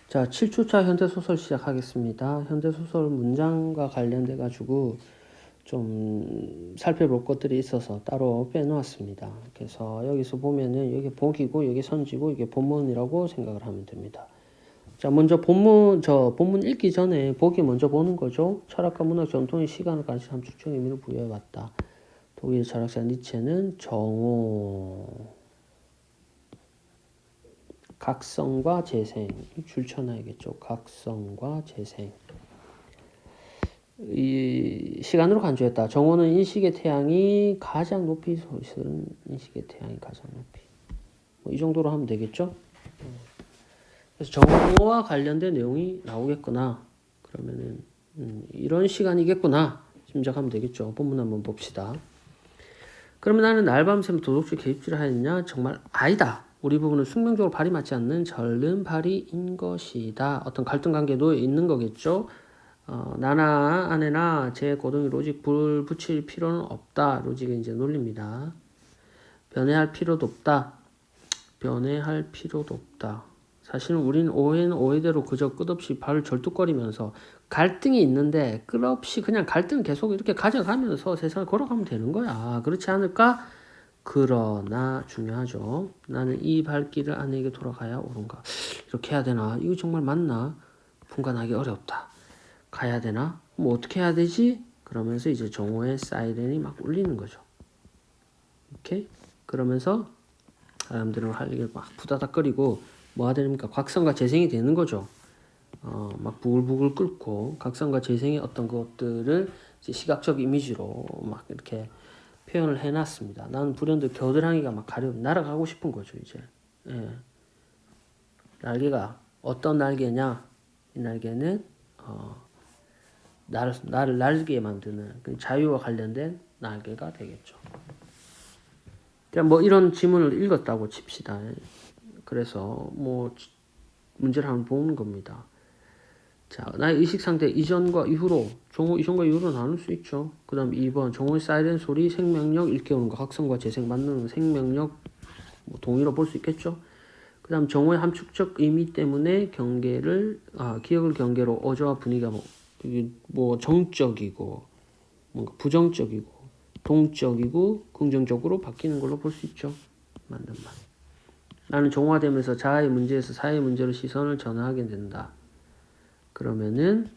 자, 7주차 현대소설 시작하겠습니다. 현대소설 문장과 관련돼 가지고 좀 살펴볼 것들이 있어서 따로 빼놓았습니다. 그래서 여기서 보면은 여기 복이고 여기 선지고 이게 본문이라고 생각을 하면 됩니다. 자, 먼저 본문 읽기 전에 복이 먼저 보는 거죠. 철학과 문학 전통의 시간을 가르치는 함축적 의미를 부여해왔다. 독일 철학자 니체는 정오, 각성과 재생, 줄쳐놔야겠죠. 각성과 재생. 이 시간으로 간주했다. 정오는 인식의 태양이 가장 높이 솟은 인식의 태양이 가장 높이. 뭐 이 정도로 하면 되겠죠. 그래서 정오와 관련된 내용이 나오겠구나. 그러면은 이런 시간이겠구나. 짐작하면 되겠죠. 본문 한번 봅시다. 그러면 나는 날밤샘 도덕적 개입질을 하였냐? 정말 아니다. 우리 부부는 숙명적으로 발이 맞지 않는 절른 발이인 것이다. 어떤 갈등 관계도 있는 거겠죠. 나나 아내나 제 고동이 로직 불 붙일 필요는 없다. 로직의 이제 논리입니다. 변해할 필요도 없다. 변해할 필요도 없다. 사실은 우린 오해는 오해대로 그저 끝없이 발을 절뚝거리면서 갈등이 있는데 끝없이 그냥 갈등을 계속 이렇게 가져가면서 세상을 걸어가면 되는 거야. 그렇지 않을까? 그러나 중요하죠. 나는 이 발길을 아내에게 돌아가야 옳은가? 이렇게 해야 되나? 이거 정말 맞나? 분간하기 어렵다. 가야 되나? 뭐 어떻게 해야 되지? 그러면서 이제 정오의 사이렌이 막 울리는 거죠. 오케이? 그러면서 사람들은 할 일을 막 부다닥거리고 뭐가 됩니까? 각성과 재생이 되는 거죠. 막 부글부글 끓고 각성과 재생의 어떤 것들을 이제 시각적 이미지로 막 이렇게 표현을 해놨습니다. 나는 불현듯 겨드랑이가 막 날아가고 싶은 거죠, 이제. 예. 날개가 어떤 날개냐? 이 날개는 나를 날게 만드는 자유와 관련된 날개가 되겠죠. 뭐 이런 지문을 읽었다고 칩시다. 그래서 뭐 문제를 한번 보는 겁니다. 자, 나의 의식 상태 이전과 이후로 정오 이전과 이후로 나눌 수 있죠. 그 다음 2번 정오의 사이렌 소리 생명력 일깨우는 거 각성과 재생 만드는 생명력 뭐 동의로 볼 수 있겠죠. 그 다음 정오의 함축적 의미 때문에 기억을 경계로 어조와 분위기가 뭐 정적이고 뭔가 부정적이고 동적이고 긍정적으로 바뀌는 걸로 볼 수 있죠. 맞는 말. 나는 정화되면서 자아의 문제에서 사회의 문제로 시선을 전환하게 된다. 그러면은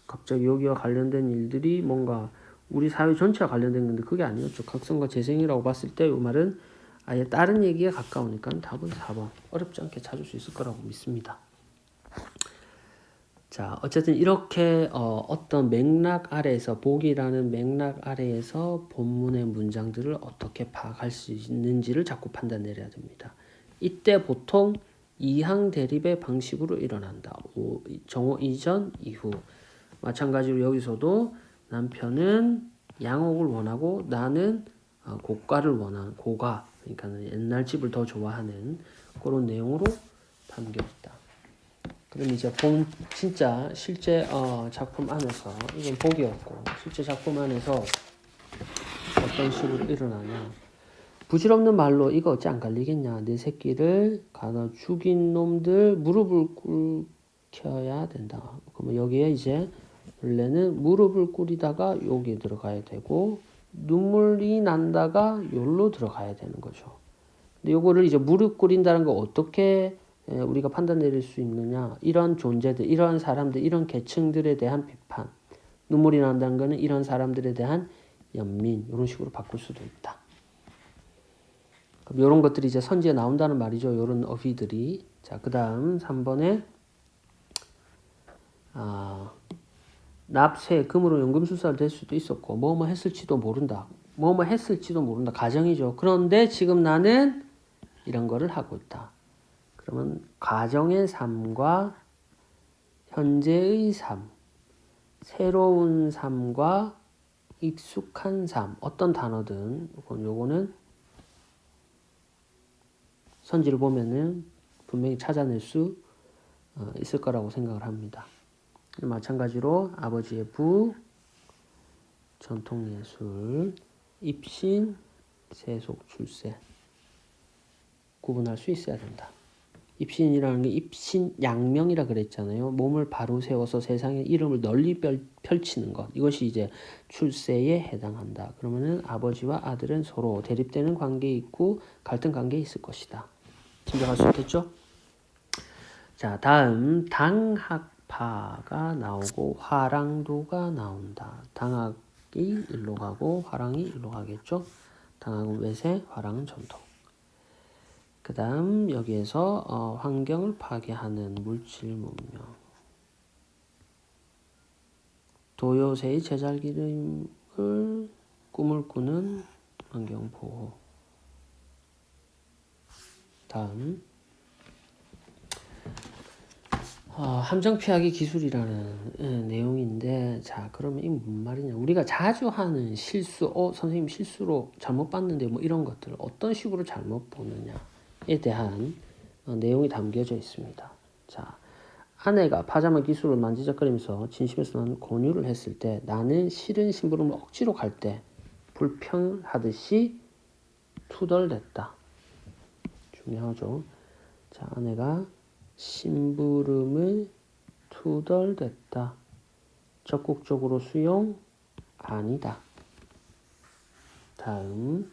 갑자기 여기와 관련된 일들이 뭔가 우리 사회 전체와 관련된 건데 그게 아니었죠. 각성과 재생이라고 봤을 때 이 말은 아예 다른 얘기에 가까우니까 답은 4번. 어렵지 않게 찾을 수 있을 거라고 믿습니다. 자, 어쨌든 이렇게 어떤 맥락 아래에서 복이라는 맥락 아래에서 본문의 문장들을 어떻게 파악할 수 있는지를 자꾸 판단 내려야 됩니다. 이때 보통 이항 대립의 방식으로 일어난다. 정오 이전 이후. 마찬가지로 여기서도 남편은 양옥을 원하고 나는 고가를 원하는 고가. 그러니까 옛날 집을 더 좋아하는 그런 내용으로 담겼다. 그럼 이제 진짜 실제 작품 안에서 이건 복이었고 실제 작품 안에서 어떤 식으로 일어나냐. 부질없는 말로 이거 어찌 안 갈리겠냐. 내 새끼를 가다 죽인 놈들 무릎을 꿇혀야 된다. 그러면 여기에 이제 원래는 무릎을 꿇이다가 여기 들어가야 되고 눈물이 난다가 여기로 들어가야 되는 거죠. 근데 요거를 이제 무릎 꿇인다는 거 어떻게 우리가 판단 내릴 수 있느냐. 이런 존재들, 이런 사람들, 이런 계층들에 대한 비판. 눈물이 난다는 거는 이런 사람들에 대한 연민. 이런 식으로 바꿀 수도 있다. 그럼 이런 것들이 이제 선지에 나온다는 말이죠. 이런 어휘들이. 자, 그 다음 3번에 납세, 금으로 연금술사를 될 수도 있었고 뭐뭐 했을지도 모른다. 뭐뭐 했을지도 모른다. 가정이죠. 그런데 지금 나는 이런 거를 하고 있다. 그러면 가정의 삶과 현재의 삶, 새로운 삶과 익숙한 삶, 어떤 단어든 요거는 선지를 보면은 분명히 찾아낼 수 있을 거라고 생각을 합니다. 마찬가지로 아버지의 부, 전통예술, 입신, 세속, 출세 구분할 수 있어야 된다. 입신이라는 게 입신양명이라 그랬잖아요. 몸을 바로 세워서 세상에 이름을 널리 펼치는 것. 이것이 이제 출세에 해당한다. 그러면은 아버지와 아들은 서로 대립되는 관계에 있고 갈등 관계에 있을 것이다. 짐작할 수 있겠죠? 자, 다음 당학파가 나오고 화랑도가 나온다. 당학이 일로 가고 화랑이 일로 가겠죠? 당학은 외세, 화랑은 전통. 그 다음 여기에서 환경을 파괴하는 물질 문명. 도요새의 제잘기름을 꿈을 꾸는 환경 보호. 다음 함정 피하기 기술이라는 내용인데, 자, 그러면 이게 무슨 말이냐? 우리가 자주 하는 실수, 선생님 실수로 잘못 봤는데 뭐 이런 것들 어떤 식으로 잘못 보느냐에 대한 내용이 담겨져 있습니다. 자, 아내가 파자마 기술을 만지작거리면서 진심에서 나는 권유를 했을 때, 나는 싫은 심부름을 억지로 갈 때 불평하듯이 투덜댔다. 중요하죠. 자, 아내가 심부름을 투덜댔다. 적극적으로 수용 아니다. 다음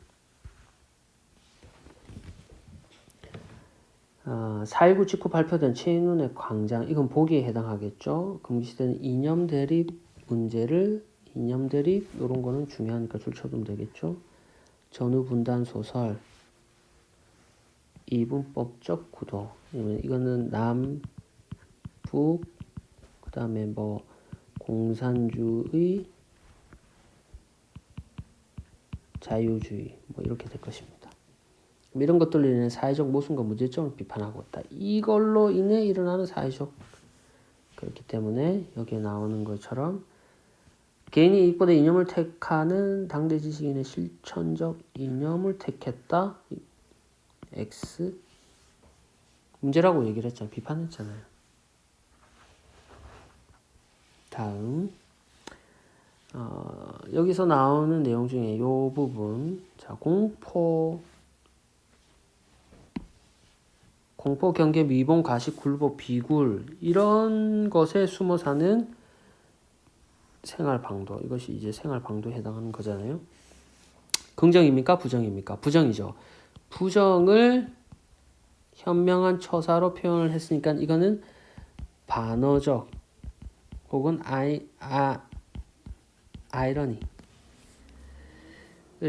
4.19 직후 발표된 최인훈의 광장, 이건 보기에 해당하겠죠. 금기시대는 이념 대립 문제를, 이념 대립 이런 거는 중요하니까 줄 쳐두면 되겠죠. 전후 분단 소설, 이분법적 구도, 이거는 남, 북, 그 다음에 뭐 공산주의, 자유주의 뭐 이렇게 될 것입니다. 이런 것들로 인해 사회적 모순과 문제점을 비판하고 있다. 이걸로 인해 일어나는 사회적, 그렇기 때문에 여기에 나오는 것처럼 개인이 이익보다 이념을 택하는 당대 지식인의 실천적 이념을 택했다. X 문제라고 얘기를 했잖아요. 비판했잖아요. 다음 여기서 나오는 내용 중에 이 부분, 자, 공포, 경계, 미봉, 가식, 굴복, 비굴 이런 것에 숨어 사는 생활방도, 이것이 이제 생활방도에 해당하는 거잖아요. 긍정입니까? 부정입니까? 부정이죠. 부정을 현명한 처사로 표현을 했으니까 이거는 반어적 혹은 아이러니.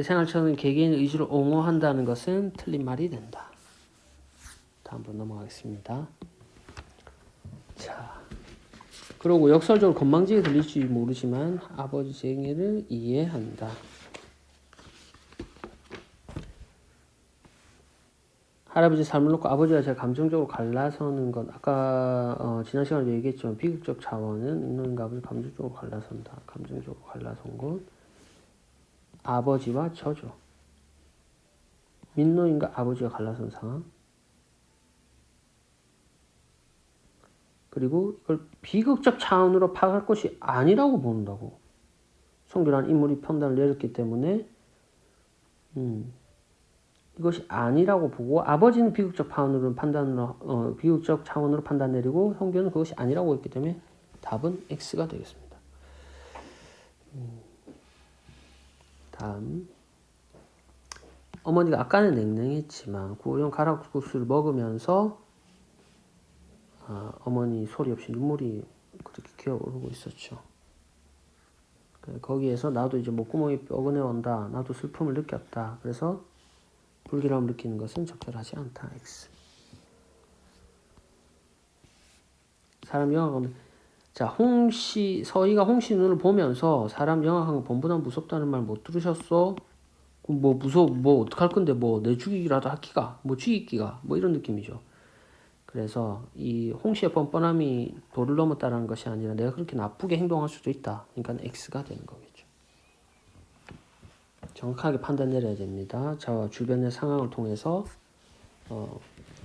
생활처럼 개개인의 의지를 옹호한다는 것은 틀린 말이 된다. 다음으로 넘어가겠습니다. 자, 그리고 역설적으로 건방지게 들릴지 모르지만 아버지 생애를 이해한다. 할아버지 삶을 놓고 아버지와 제가 감정적으로 갈라서는 것, 아까 지난 시간에 얘기했지만 비극적 차원은 인노인과 아버지 감정적으로 갈라선다. 감정적으로 갈라선 것, 아버지와 저죠. 민노인과 아버지가 갈라선 상황. 그리고 이걸 비극적 차원으로 파악할 것이 아니라고 보는다고. 성규라는 인물이 판단을 내렸기 때문에 이것이 아니라고 보고, 아버지는 비극적 차원으로 판단 내리고 성규는 그것이 아니라고 했기 때문에 답은 X가 되겠습니다. 다음 어머니가 아까는 냉랭했지만 구호용 가락국수를 먹으면서 어머니 소리 없이 눈물이 그렇게 기어오르고 있었죠. 거기에서 나도 이제 목구멍이 뻐근해 온다. 나도 슬픔을 느꼈다. 그래서 불길함을 느끼는 것은 적절하지 않다. X. 사람 영악은, 자, 서희가 홍씨 눈을 보면서 사람 영악한 거 본보다 무섭다는 말 못 들으셨어? 뭐 무서워, 뭐 어떡할 건데, 뭐 내 죽이기라도 할기가, 뭐 죽이기가, 뭐 이런 느낌이죠. 그래서 이 홍씨의 뻔뻔함이 도를 넘었다는 것이 아니라 내가 그렇게 나쁘게 행동할 수도 있다. 그러니까 X가 되는 거겠죠. 정확하게 판단 내려야 됩니다. 저와 주변의 상황을 통해서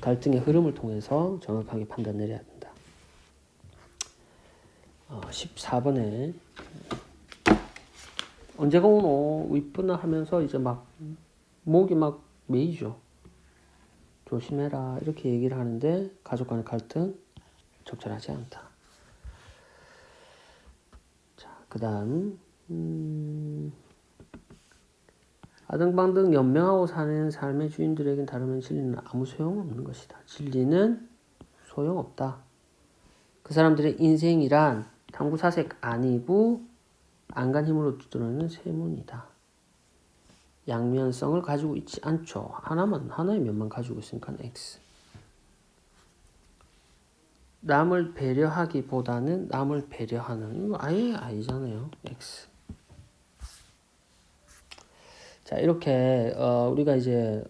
갈등의 흐름을 통해서 정확하게 판단 내려야 된다. 14번에 언제가 오노 이쁘나 하면서 이제 막 목이 막 메이죠. 조심해라 이렇게 얘기를 하는데 가족 간의 갈등 적절하지 않다. 자, 그 다음 아등바등 연명하고 사는 삶의 주인들에겐 다르면 진리는 아무 소용없는 것이다. 진리는 소용없다. 그 사람들의 인생이란 탐구사색 아니고 안간 힘으로 두드러내는 세문이다. 양면성을 가지고 있지 않죠. 하나의 면만 가지고 있으니까 X. 남을 배려하기보다는 남을 배려하는 이거 아예 아니잖아요. X. 자, 이렇게 우리가 이제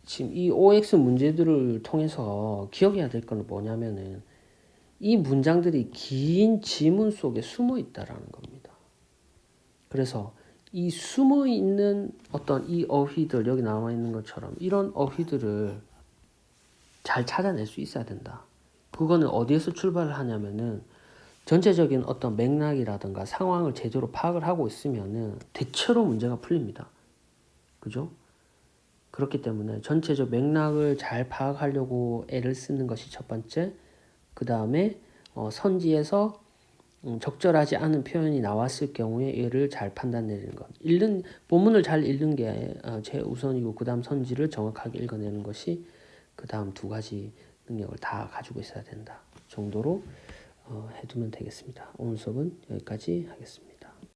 지금 이 OX 문제들을 통해서 기억해야 될 건 뭐냐면은 이 문장들이 긴 지문 속에 숨어 있다라는 겁니다. 그래서 이 숨어 있는 어떤 이 어휘들 여기 나와 있는 것처럼 이런 어휘들을 잘 찾아낼 수 있어야 된다. 그거는 어디에서 출발을 하냐면은 전체적인 어떤 맥락이라든가 상황을 제대로 파악을 하고 있으면은 대체로 문제가 풀립니다. 그죠? 그렇기 때문에 전체적 맥락을 잘 파악하려고 애를 쓰는 것이 첫 번째. 그 다음에 선지에서 적절하지 않은 표현이 나왔을 경우에 얘를 잘 판단내는 것. 본문을 잘 읽는 게 최우선이고 그 다음 선지를 정확하게 읽어내는 것이 그 다음 두 가지 능력을 다 가지고 있어야 된다 정도로 해두면 되겠습니다. 오늘 수업은 여기까지 하겠습니다.